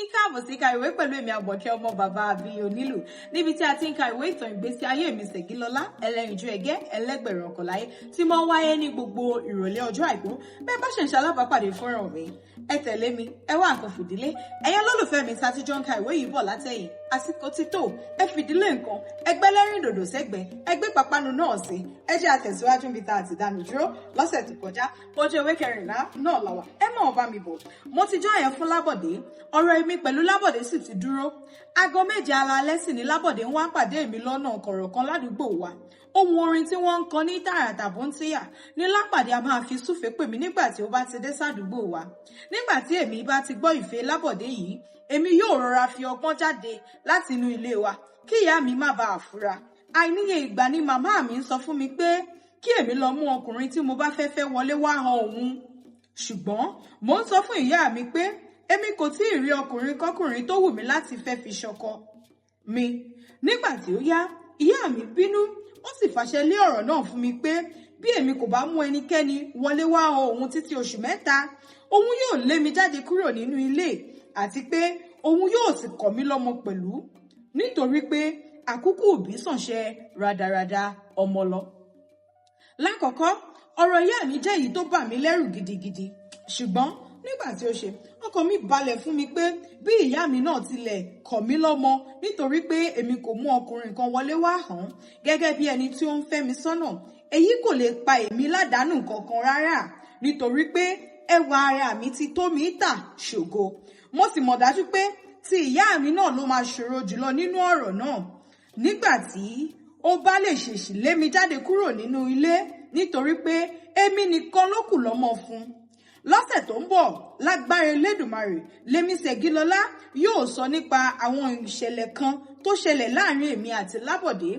yín káàbọ̀ sí ka ìwé pẹ̀lú èmi Àbọ̀kẹ́ ọmọ bàbá àbí onílù níbi tí a ti ń ka ìwé ìtàn ìgbésí ayé mi Ṣẹ̀gilọ́lá ẹlẹ́yinjú ẹgẹ́ ẹlẹ́gbẹ̀rún ọkọ̀ láyé tí mo wáyé ní gbogbo ìrọ̀lẹ́ ọjọ́ àìkú bẹ́ẹ̀ bá ṣe ń ṣalábàápàdé fọ́nrán mi ẹ tẹ̀lé mi ẹ wá nǹkan fìdílé ẹ̀yin olólùfẹ́ mi sátijọ́ ń ka ìwé yìí bọ̀ látẹ̀yìn àsìkò ti tó ẹ fìdílé nǹkan ẹgbẹ́ lẹ́rìn dòdò sẹ́gbẹ̀ẹ́ ẹgbẹ́ pàpánu náà sí ẹ jẹ́ àtẹ̀síwájú níbi tá a ti dánu dúró lọ́sẹ̀ tó kọjá ojú ìwé kẹrìnlá náà làwà ẹ mọ̀ ọ́ bá mi bọ̀ mo ti jọ́ yẹn fún Lábọ̀dé ọ̀rọ̀ èmi pẹ̀lú Lábọ̀dé sì ti dúró aago 7 alaalẹ́ sì ni Lábọ̀dé ń wá pàdé mi lọ́nà kọ̀rọ̀ kan ládùúgbò wa ohun orin tí wọ́n ń kọ ní tààràtà bóńtíyà ní Lápàdé a máa fi súfèé pè mí nígbà tí ó bá ti dé sádùúgbò wa nígbà tí èmi bá ti gbọ́ ìfẹ́ Lábọ̀dé yìí èmi yóò rọra fi ọgbọ́n jáde láti inú ilé wa kí ìyá mi má bàa fura àìníye ìgbà ni màmá mi ń sọ fún mi pé kí èmi lọ mú ọkùnrin tí mo bá fẹ́ fẹ́ wọlé wá han òun ṣùgbọ́n mò ń sọ fún ìyá mi pé èmi kò tí ì rí ọkùnrin kọkùnrin tó wù mí láti fẹ́ fi ṣọkọ mi nígbà tí ó yá ìyá mi bínú ó sì fàṣẹ lé ọ̀rọ̀ náà fún mi pé bí èmi kò bá mú ẹnikẹ́ni wọlé wá han òun títí oṣù 3 òun yóò lé mi jáde kúrò nínú ilé àti pé òun yóò sì kọ̀ mí lọ́mọ pẹ̀lú nítorí pé àkúkú òbí sànṣẹ rádaràda ọmọ lọ. Lákọ̀ọ́kọ́ ọ̀rọ̀ ìyá mi jẹ́ èyí tó bà mí lẹ́rù gidigidi ṣùgbọ́n nígbà tí ó ṣe ọkàn mi balẹ̀ fún mi pé bí ìyá mi náà tilẹ̀ kọ̀ mí lọ́mọ nítorí pé èmi kò mú ọkùnrin kan wọlé wá hàn gẹ́gẹ́ bí ẹni tí ó ń fẹ́ mi sọ́nà èyí kò lè pa èmi ládàánù kankan rárá nítorí pé ẹwà ara mi ti tó mi tà ṣògo mo sì mọ̀ dájú pé tí ìyá mi náà ló máa ṣòro jùlọ nínú ọ̀rọ̀ náà nígbà tí ó bá lè ṣèṣì lé mi jáde kúrò nínú ilé nítorí pé èmi nìkan ló kù lọ́mọ fún lọ́sẹ̀ tó ń bọ̀ lágbára Elédùmarè lèmi Ṣẹ̀gilọ́lá yóò sọ nípa àwọn ìṣẹ̀lẹ̀ kan tó ṣẹlẹ̀ láàrin èmi àti Lábọ̀dé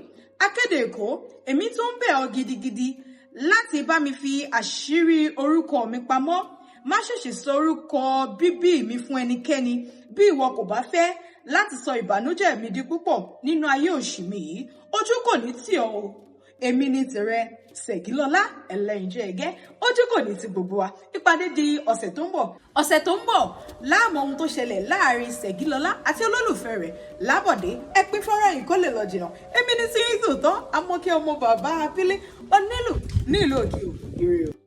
akéde Èkó èmi tó ń bẹ̀ ọ́ gidigidi láti bá mi fi àṣírí orúkọ mi pamọ́ má ṣèṣì sọ orúkọ bíbí mi fún ẹnikẹ́ni bí ìwọ kò bá fẹ́ láti sọ ìbànújẹ́ mi di púpọ̀ nínú ayé òṣì mi yìí ojú kò ní tì ọ́ o èmi ni tìrẹ Ṣẹ̀gilọ́lá ẹlẹ́yinjú ẹgẹ́ ojú kò ní ti gbogbo wa ìpàdé di ọ̀sẹ̀ tó ń bọ̀ láàmú ohun tó ṣẹlẹ̀ láàrin Ṣẹ̀gilọ́lá àti olólùfẹ́ rẹ̀ Lábọ̀dé ẹ pín fọ́nrán yìí kó lè lọ jìnnà èmi ni sí tòótọ́ Àmọ̀kẹ́ ọmọ bàbá abílé onílù ní ìlú Òkè-Ògùn ire o.